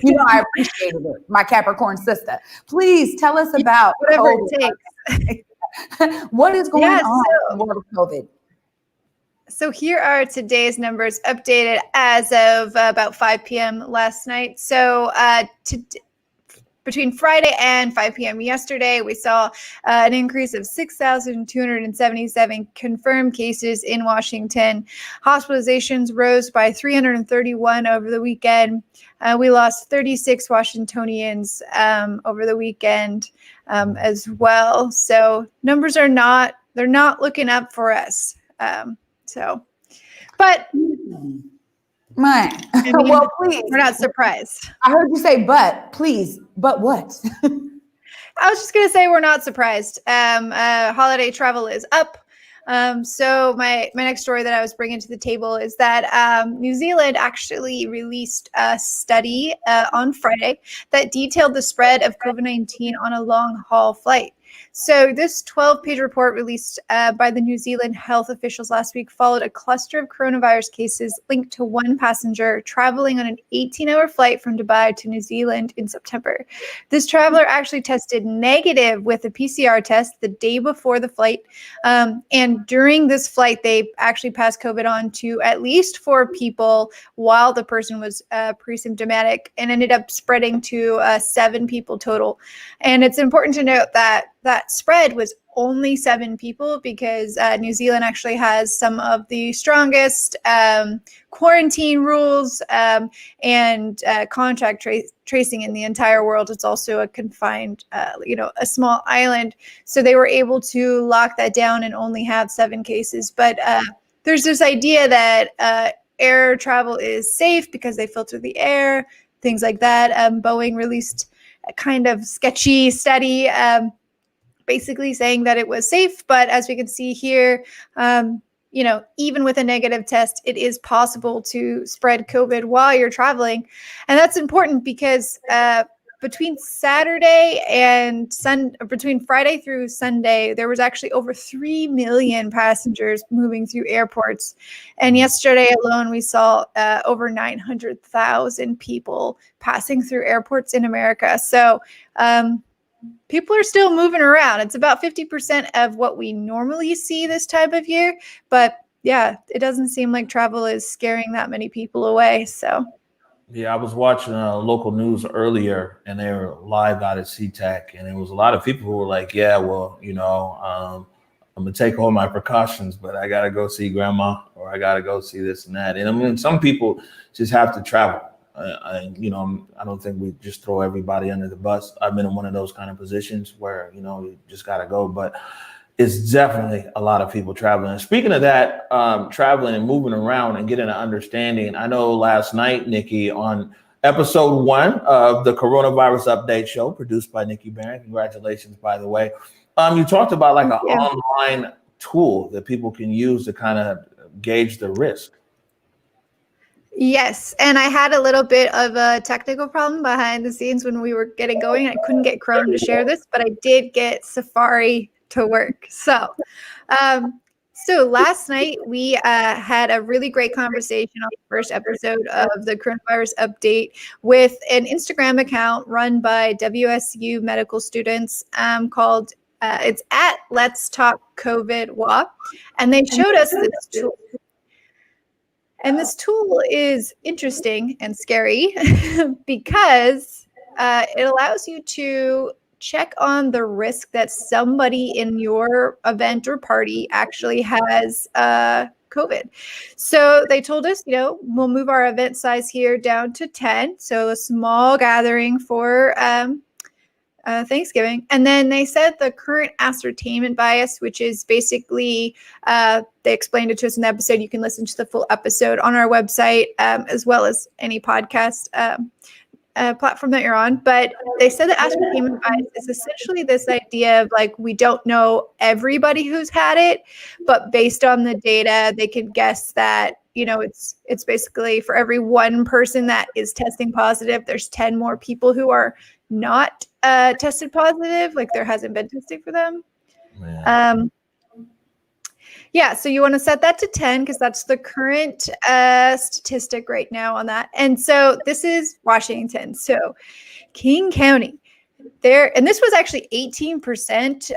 You know, I appreciated it. My Capricorn sister. Please tell us about whatever COVID. it takes. What is going on in the world of COVID? So here are today's numbers updated as of about 5 p.m. last night. So between Friday and 5 p.m. yesterday, we saw an increase of 6,277 confirmed cases in Washington. Hospitalizations rose by 331 over the weekend. We lost 36 Washingtonians over the weekend as well. So numbers they're not looking up for us. But I mean, well, please. We're not surprised. I heard you say, but please, but what? I was just going to say we're not surprised. Holiday travel is up. So my next story that I was bringing to the table is that New Zealand actually released a study on Friday that detailed the spread of COVID-19 on a long-haul flight. So this 12-page report released by the New Zealand health officials last week followed a cluster of coronavirus cases linked to one passenger traveling on an 18-hour flight from Dubai to New Zealand in September. This traveler actually tested negative with a PCR test the day before the flight. And during this flight, they actually passed COVID on to at least 4 people while the person was pre-symptomatic and ended up spreading to 7 people total. And it's important to note that spread was only 7 people because New Zealand actually has some of the strongest quarantine rules and contact tracing in the entire world. It's also a confined, a small island. So they were able to lock that down and only have 7 cases. But there's this idea that air travel is safe because they filter the air, things like that. Boeing released a kind of sketchy study basically saying that it was safe. But as we can see here, even with a negative test, it is possible to spread COVID while you're traveling. And that's important because between Friday through Sunday, there was actually over 3 million passengers moving through airports. And yesterday alone, we saw over 900,000 people passing through airports in America. So people are still moving around. It's about 50% of what we normally see this time of year. But, yeah, it doesn't seem like travel is scaring that many people away. So Yeah, I was watching local news earlier, and they were live out at SeaTac, and there was a lot of people who were like, "Yeah, well, I'm gonna take all my precautions, but I gotta go see grandma, or I gotta go see this and that." And I mean, some people just have to travel. I don't think we just throw everybody under the bus. I've been in one of those kind of positions where you just gotta go, but it's definitely a lot of people traveling. And speaking of that, traveling and moving around and getting an understanding. I know last night, Nikki, on episode 1 of the Coronavirus Update Show, produced by Nikki Barron. Congratulations, by the way. You talked about like an online tool that people can use to kind of gauge the risk. yes, and I had a little bit of a technical problem behind the scenes when we were getting going. I couldn't get Chrome to share this, but I did get Safari to work. So last night we had a really great conversation on the first episode of the coronavirus update with an Instagram account run by WSU medical students called it's at Let's Talk COVID WA, and they showed us this tool. And this tool is interesting and scary because it allows you to check on the risk that somebody in your event or party actually has COVID. So they told us, we'll move our event size here down to 10. So a small gathering for Thanksgiving. And then they said the current ascertainment bias, which is basically, they explained it to us in the episode. You can listen to the full episode on our website, as well as any podcast platform that you're on. But they said that ascertainment bias is essentially this idea of like, we don't know everybody who's had it, but based on the data, they can guess that, it's basically for every one person that is testing positive, there's 10 more people who are not tested positive, like there hasn't been testing for them. So you want to set that to 10 because that's the current statistic right now on that. And so this is Washington. So King County there, and this was actually 18%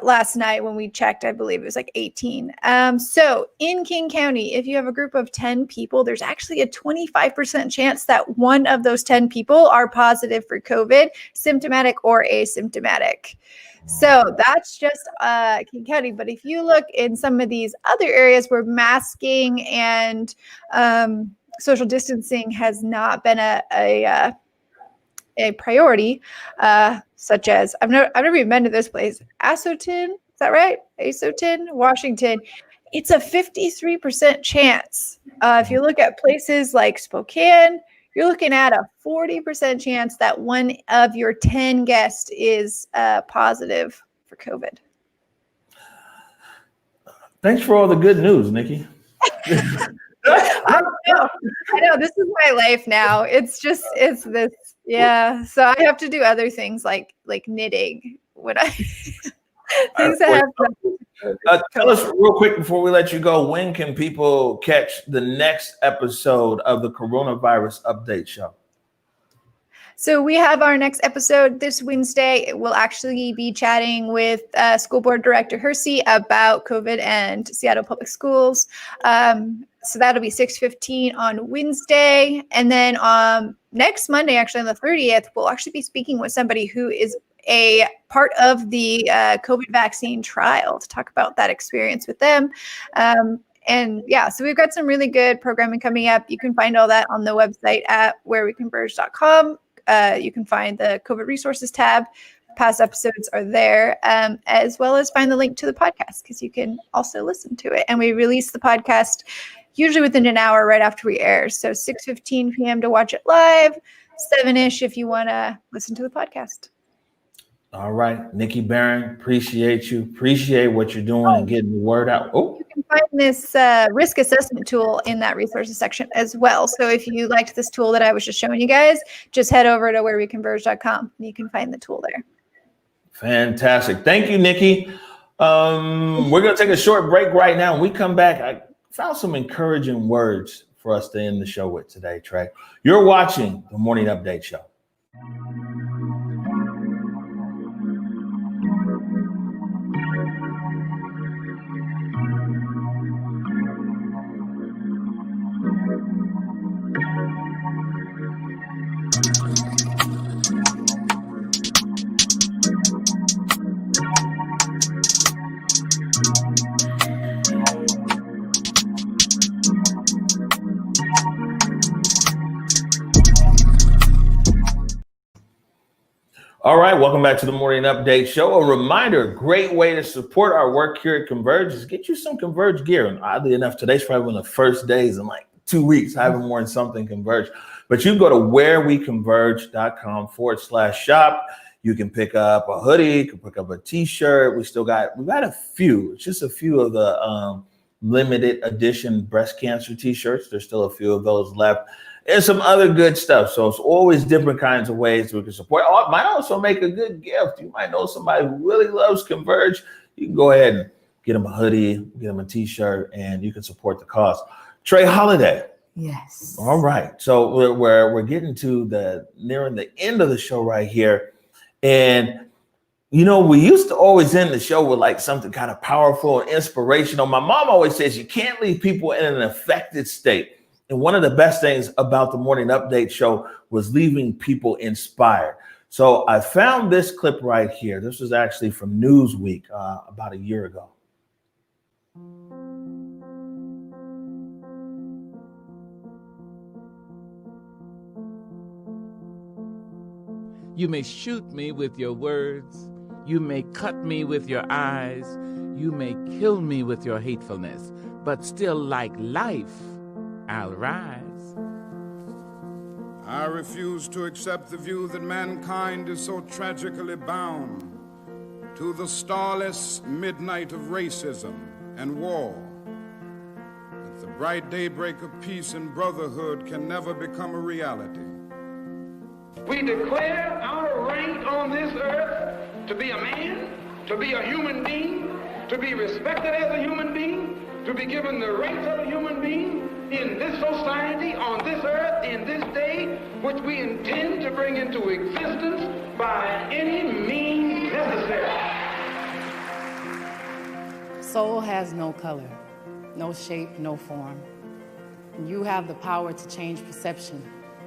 last night when we checked. I believe it was like 18. So in King County, if you have a group of 10 people, there's actually a 25% chance that one of those 10 people are positive for COVID, symptomatic or asymptomatic. So that's just King County. But if you look in some of these other areas where masking and social distancing has not been a priority, such as I've never even been to this place, Asotin, is that right? Asotin, Washington. It's a 53% chance. If you look at places like Spokane, you're looking at a 40% chance that one of your 10 guests is positive for COVID. Thanks for all the good news, Nikki. I know. This is my life now. It's this. Yeah. So I have to do other things like knitting. Things that have. Tell us real quick before we let you go, when can people catch the next episode of the Coronavirus Update Show? So we have our next episode this Wednesday. We'll actually be chatting with School Board Director Hersey about COVID and Seattle Public Schools. So that'll be 6:15 on Wednesday. And then next Monday, actually on the 30th, we'll actually be speaking with somebody who is a part of the COVID vaccine trial to talk about that experience with them. And yeah, so we've got some really good programming coming up. You can find all that on the website at whereweconverge.com. You can find the COVID resources tab. Past episodes are there, as well as find the link to the podcast because you can also listen to it. And we release the podcast usually within an hour right after we air. So 6:15 p.m. to watch it live, 7-ish if you want to listen to the podcast. All right, Nikki Barron, appreciate you. Appreciate what you're doing and getting the word out. Oh, you can find this risk assessment tool in that resources section as well. So if you liked this tool that I was just showing you guys, just head over to whereweconverge.com and you can find the tool there. Fantastic. Thank you, Nikki. We're going to take a short break right now. When we come back, I found some encouraging words for us to end the show with today, Trey. You're watching the Morning Update Show. All right, welcome back to the Morning Update Show. A reminder, great way to support our work here at Converge is get you some Converge gear. And oddly enough, today's probably one of the first days in like 2 weeks I haven't worn something Converge. But you can go to whereweconverge.com/shop. You can pick up a hoodie, you can pick up a t-shirt. We've got a few, just a few of the limited edition breast cancer t-shirts. There's still a few of those left. And some other good stuff. So it's always different kinds of ways we can support. Oh, it might also make a good gift. You might know somebody who really loves Converge. You can go ahead and get them a hoodie, get them a t-shirt, and you can support the cause. Trey Holiday. Yes. All right. So we're getting to nearing the end of the show right here. And, you know, we used to always end the show with like something kind of powerful and inspirational. My mom always says you can't leave people in an affected state. And one of the best things about the Morning Update Show was leaving people inspired. So I found this clip right here. This was actually from Newsweek about a year ago. You may shoot me with your words. You may cut me with your eyes. You may kill me with your hatefulness. But still, like life, I'll rise. I refuse to accept the view that mankind is so tragically bound to the starless midnight of racism and war, that the bright daybreak of peace and brotherhood can never become a reality. We declare our right on this earth to be a man, to be a human being, to be respected as a human being, to be given the rights of a human being in this society, on this earth, in this day, which we intend to bring into existence by any means necessary. Soul has no color, no shape, no form. You have the power to change perception,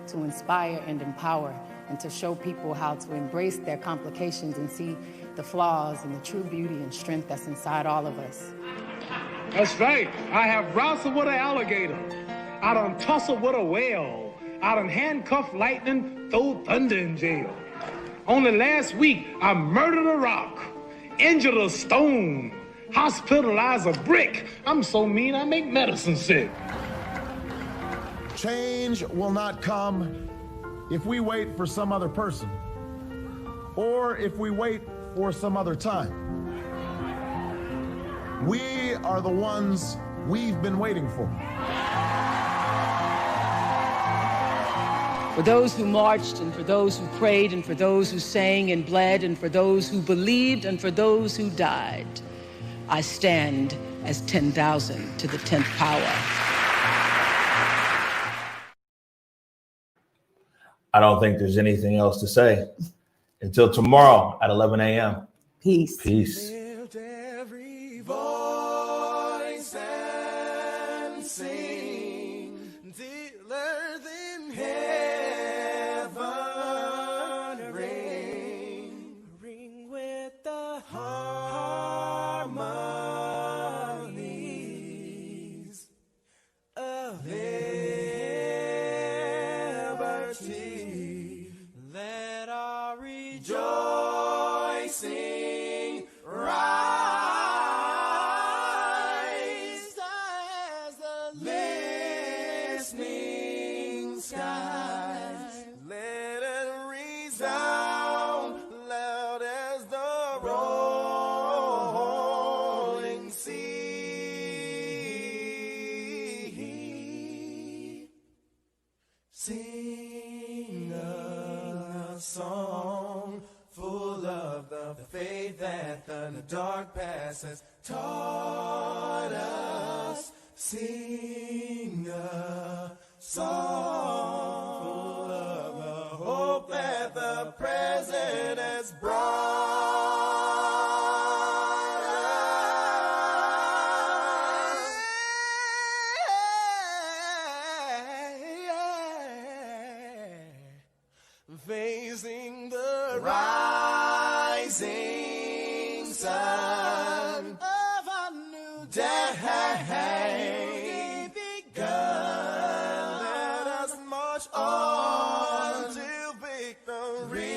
to inspire and empower, and to show people how to embrace their complications and see the flaws and the true beauty and strength that's inside all of us. That's right. I have wrestled with an alligator. I done tussled with a whale. I done handcuffed lightning, throw thunder in jail. Only last week, I murdered a rock, injured a stone, hospitalized a brick. I'm so mean, I make medicine sick. Change will not come if we wait for some other person or if we wait for some other time. We are the ones we've been waiting for. For those who marched, and for those who prayed, and for those who sang and bled, and for those who believed, and for those who died, I stand as 10,000 to the 10th power. I don't think there's anything else to say. Until tomorrow at 11 a.m. Peace. Peace. Lift every voice and sing till earth and heaven ring, ring with the harmonies of liberty. Let our rejoicing rise as the listening skies. Let it resound loud as the rolling sea. Sing a song full of the faith that the dark past has taught us. Sing a song full of the hope that the present has brought us. Facing the rising sun of a new day begun. Let us march on till victory.